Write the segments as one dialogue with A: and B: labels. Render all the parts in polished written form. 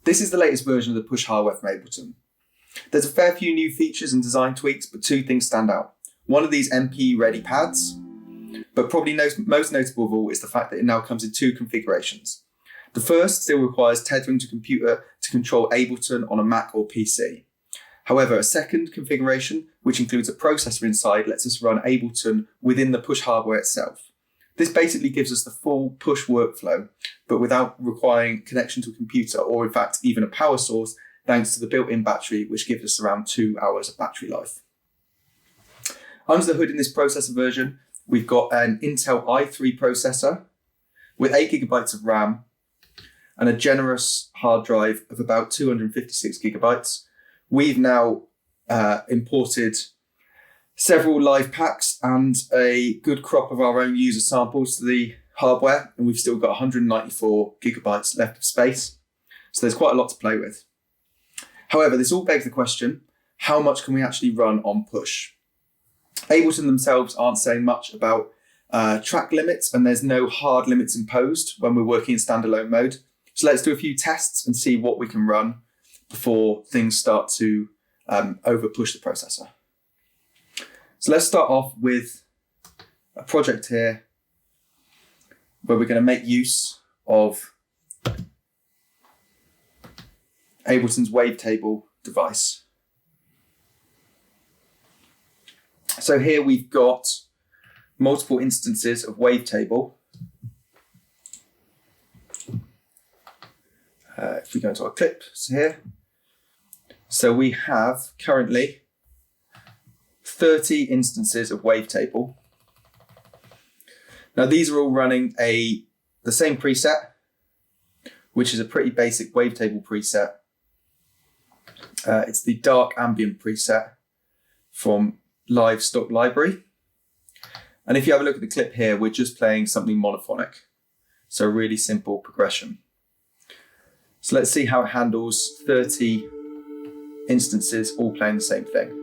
A: This is the latest version of the Push hardware from Ableton. There's a fair few new features and design tweaks, but two things stand out. One of these MP-ready pads, but probably most notable of all is the fact that it now comes in two configurations. The first still requires tethering to computer to control Ableton on a Mac or PC. However, a second configuration, which includes a processor inside, lets us run Ableton within the Push hardware itself. This basically gives us the full Push workflow, but without requiring connection to a computer or in fact even a power source, thanks to the built-in battery, which gives us around 2 hours of battery life. Under the hood in this processor version, we've got an Intel i3 processor with 8 gigabytes of RAM and a generous hard drive of about 256 gigabytes. We've now imported several live packs and a good crop of our own user samples to the hardware, and we've still got 194 gigabytes left of space. So there's quite a lot to play with. However, this all begs the question, how much can we actually run on Push? Ableton themselves aren't saying much about track limits, and there's no hard limits imposed when we're working in standalone mode. So let's do a few tests and see what we can run before things start to over-push the processor. So let's start off with a project here where we're going to make use of Ableton's Wavetable device. So here we've got multiple instances of Wavetable. If we go into our clips here, so we have currently 30 instances of Wavetable. Now these are all running the same preset, which is a pretty basic Wavetable preset. It's the dark ambient preset from Live Stock Library. And if you have a look at the clip here, we're just playing something monophonic. So a really simple progression. So let's see how it handles 30 instances all playing the same thing.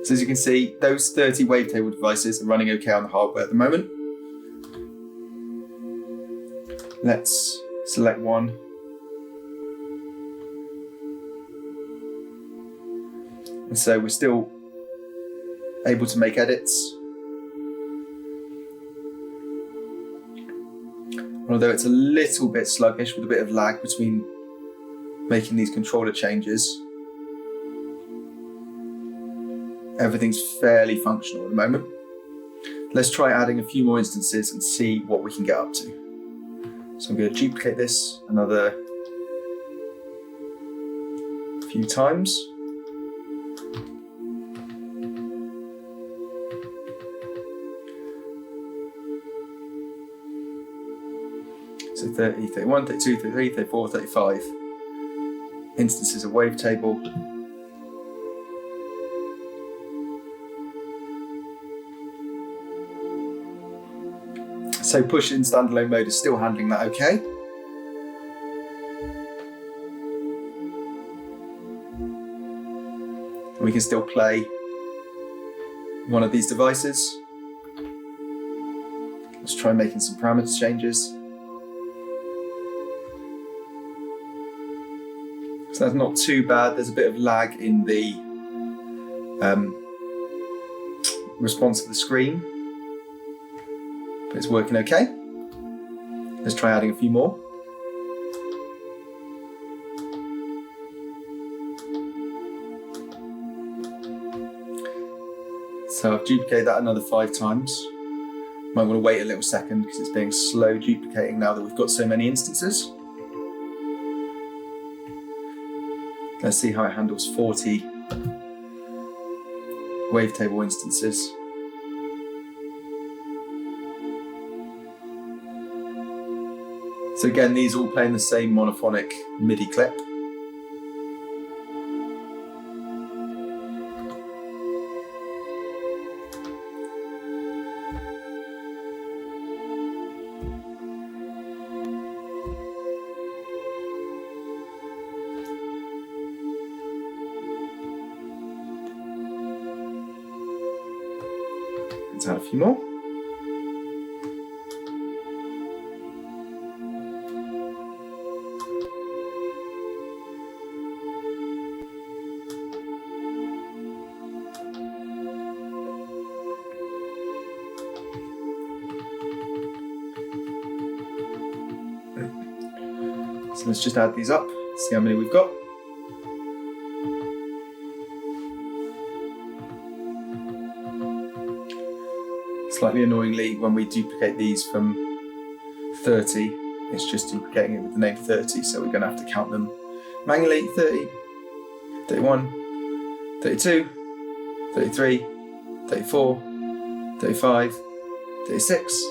A: So as you can see, those 30 Wavetable devices are running okay on the hardware at the moment. Let's select one. And so we're still able to make edits. Although it's a little bit sluggish with a bit of lag between making these controller changes. Everything's fairly functional at the moment. Let's try adding a few more instances and see what we can get up to. So I'm going to duplicate this another few times. So 30, 31, 32, 33, 34, 35 instances of Wavetable. So Push in standalone mode is still handling that okay. And we can still play one of these devices. Let's try making some parameter changes. So that's not too bad. There's a bit of lag in the response to the screen, but it's working okay. Let's try adding a few more. So I've duplicated that another 5 times. Might want to wait a little second because it's being slow duplicating now that we've got so many instances. Let's see how it handles 40 Wavetable instances. So again, these all playing the same monophonic MIDI clip. Let's add a few more. So let's just add these up, see how many we've got. Slightly annoyingly, when we duplicate these from 30, it's just duplicating it with the name 30, so we're going to have to count them manually. 30, 31, 32, 33, 34, 35, 36,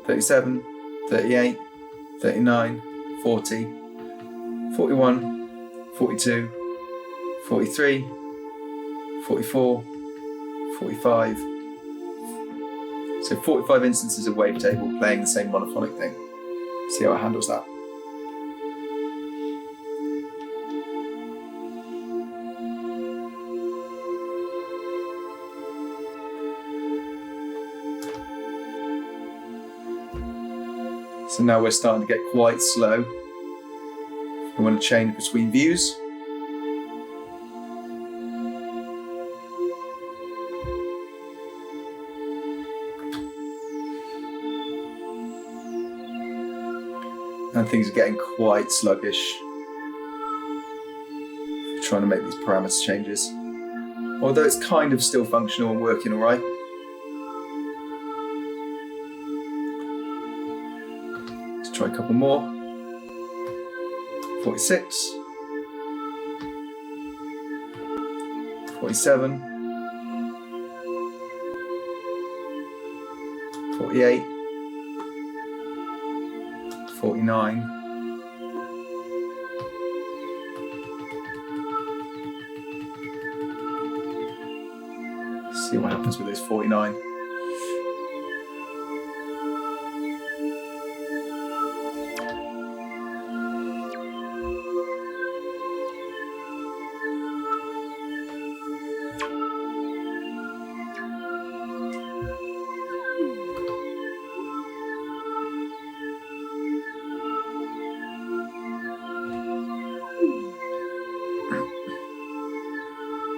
A: 37, 38, 39, 40, 41, 42, 43, 44, 45. So 45 instances of Wavetable playing the same monophonic thing. See how it handles that. So now we're starting to get quite slow. We want to change between views. And things are getting quite sluggish. Trying to make these parameter changes. Although it's kind of still functional and working all right. Let's try a couple more. 46. 47. 48. 49, see what happens with those 49.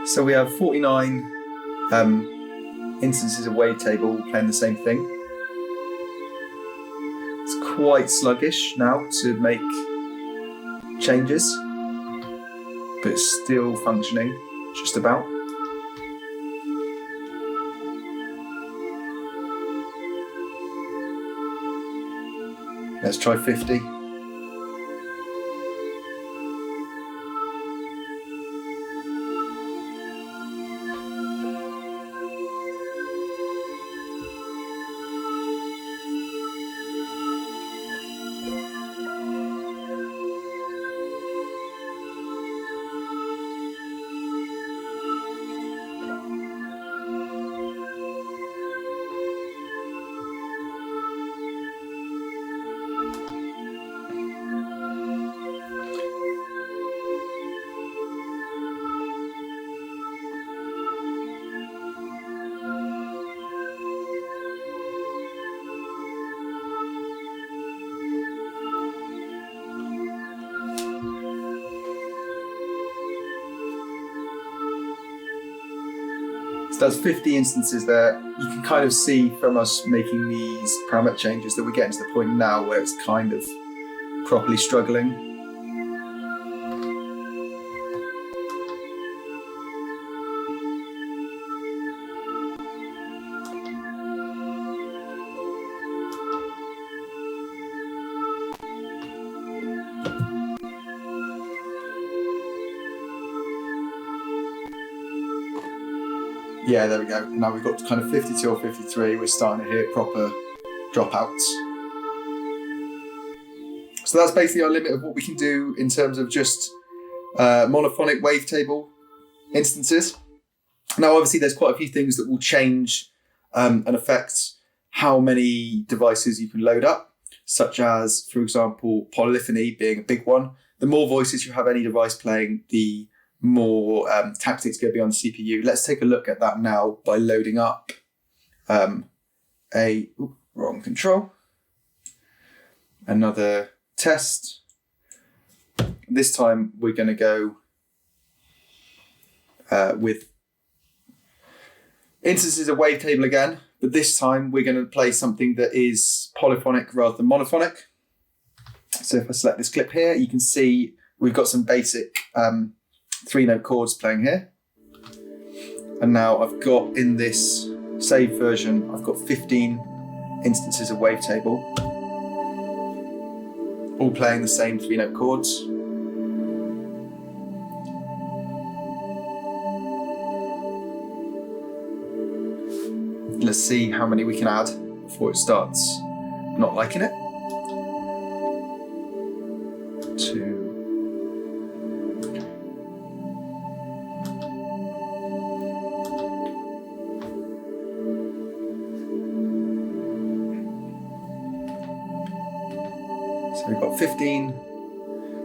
A: So we have 49 instances of Wavetable playing the same thing. It's quite sluggish now to make changes, but it's still functioning just about. Let's try 50. That's 50 instances there. You can kind of see from us making these parameter changes that we're getting to the point now where it's kind of properly struggling. Yeah, there we go. Now we've got to kind of 52 or 53, we're starting to hear proper dropouts. So that's basically our limit of what we can do in terms of just monophonic Wavetable instances. Now, obviously, there's quite a few things that will change and affect how many devices you can load up, such as, for example, polyphony being a big one. The more voices you have any device playing, the more tactics going to be on the CPU. Let's take a look at that now by loading up wrong control. Another test. This time we're going to go with instances of Wavetable again, but this time we're going to play something that is polyphonic rather than monophonic. So if I select this clip here, you can see we've got some basic 3-note chords playing here. And now I've got, in this saved version, I've got 15 instances of Wavetable, all playing the same 3-note chords. Let's see how many we can add before it starts not liking it. 2. So we've got 15,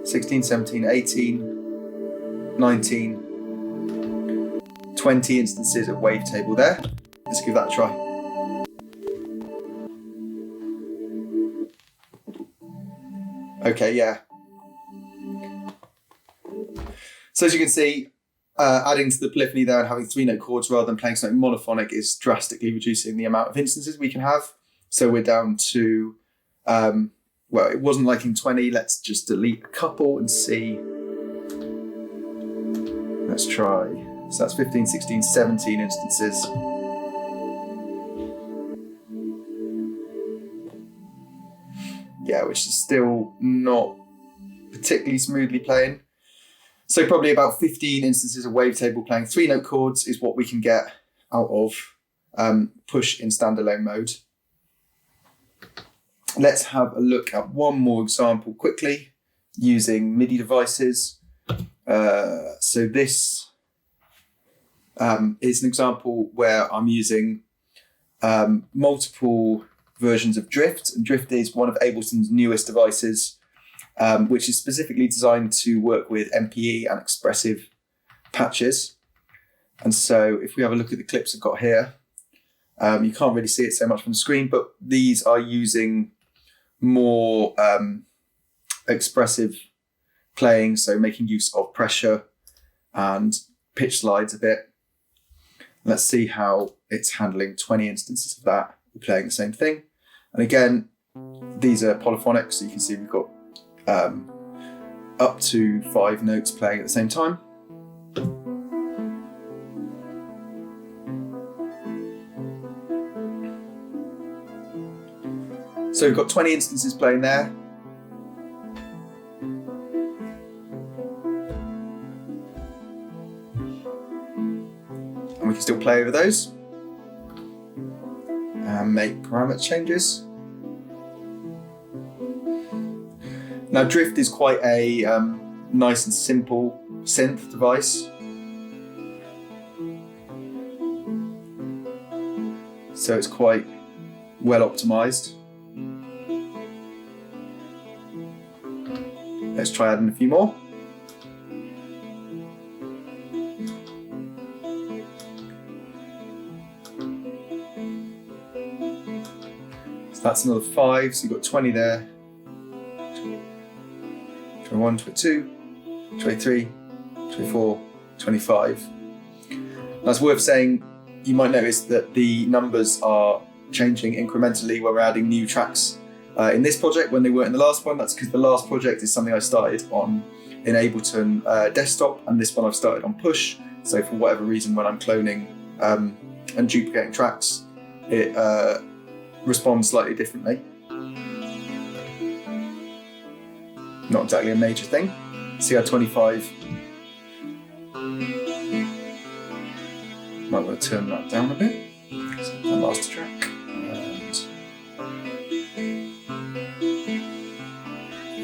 A: 16, 17, 18, 19, 20 instances of Wavetable there. Let's give that a try. Okay, yeah. So as you can see, adding to the polyphony there and having 3-note chords rather than playing something monophonic is drastically reducing the amount of instances we can have. So we're down to, well, it wasn't liking 20. Let's just delete a couple and see. Let's try. So that's 15, 16, 17 instances. Yeah, which is still not particularly smoothly playing. So probably about 15 instances of Wavetable playing 3-note chords is what we can get out of Push in standalone mode. Let's have a look at one more example quickly using MIDI devices. So this is an example where I'm using multiple versions of Drift, and Drift is one of Ableton's newest devices, which is specifically designed to work with MPE and expressive patches. And so if we have a look at the clips I've got here, you can't really see it so much from the screen, but these are using more expressive playing, so making use of pressure and pitch slides a bit. Let's see how it's handling 20 instances of that. We're playing the same thing. And again, these are polyphonic, so you can see we've got up to 5 notes playing at the same time. So we've got 20 instances playing there. And we can still play over those and make parameter changes. Now Drift is quite a nice and simple synth device. So it's quite well optimized. Let's try adding a few more. So that's another 5, so you've got 20 there. 21, 22, 23, 24, 25. That's worth saying, you might notice that the numbers are changing incrementally when we're adding new tracks in this project when they weren't in the last one. That's because the last project is something I started on in Ableton desktop, and this one I've started on Push. So for whatever reason, when I'm cloning and duplicating tracks, it responds slightly differently. Not exactly a major thing. See how 25. Might want to turn that down a bit. So the last track. And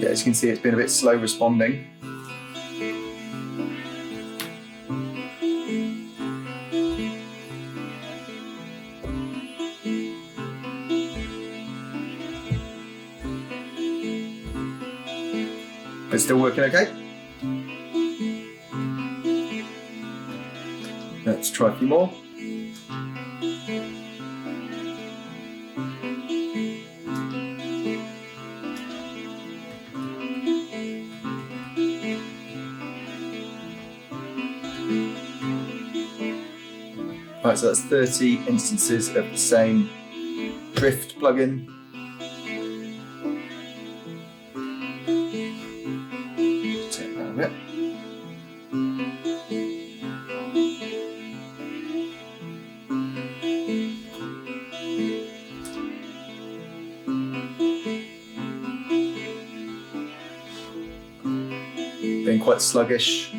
A: yeah, as you can see, it's been a bit slow responding. It's still working okay. Let's try a few more. Right, so that's 30 instances of the same drift plugin. Take that a bit. Being quite sluggish.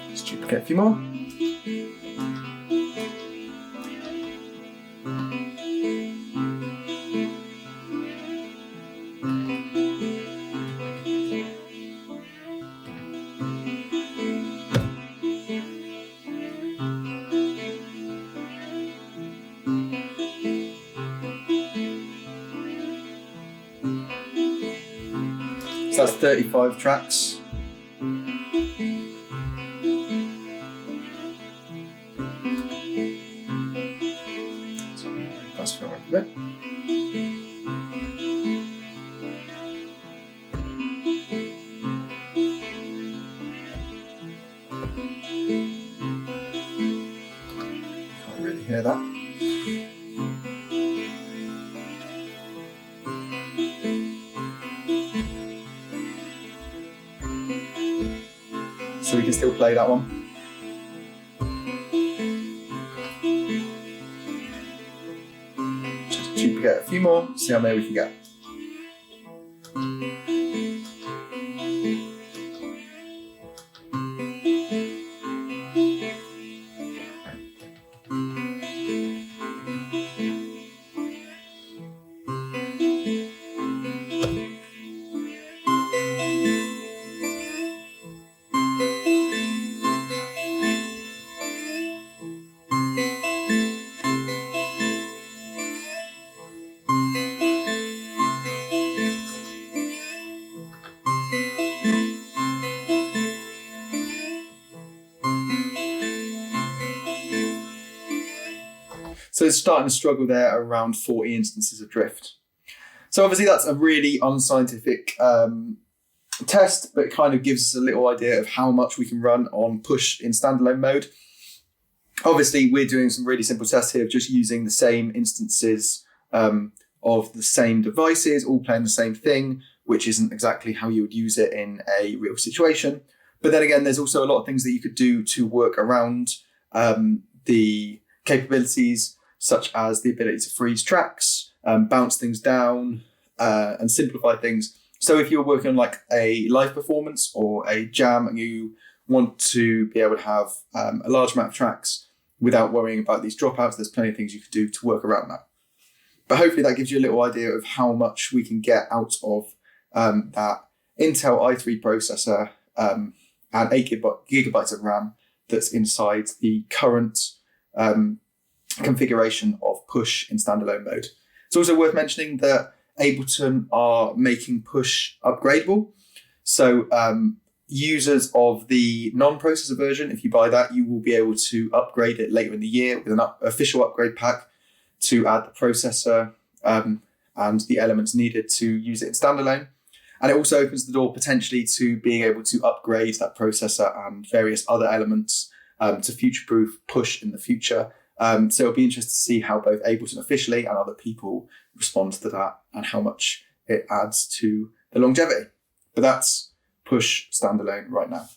A: Let's duplicate a few more. So that's 35 tracks. Fast forward a bit. Can't really hear that. So we can still play that one. Just duplicate a few more, see how many we can get. So it's starting to struggle there around 40 instances of drift. So obviously that's a really unscientific test, but it kind of gives us a little idea of how much we can run on push in standalone mode. Obviously we're doing some really simple tests here of just using the same instances of the same devices, all playing the same thing, which isn't exactly how you would use it in a real situation. But then again, there's also a lot of things that you could do to work around the capabilities, such as the ability to freeze tracks, bounce things down, and simplify things. So if you're working on like a live performance or a jam and you want to be able to have a large amount of tracks without worrying about these dropouts, there's plenty of things you could do to work around that. But hopefully that gives you a little idea of how much we can get out of that Intel i3 processor and 8 gigabytes of RAM that's inside the current configuration of push in standalone mode. It's also worth mentioning that Ableton are making push upgradable. So users of the non-processor version, if you buy that, you will be able to upgrade it later in the year with an official upgrade pack to add the processor and the elements needed to use it in standalone. And it also opens the door potentially to being able to upgrade that processor and various other elements to future-proof push in the future. So it'll be interesting to see how both Ableton officially and other people respond to that and how much it adds to the longevity. But that's push standalone right now.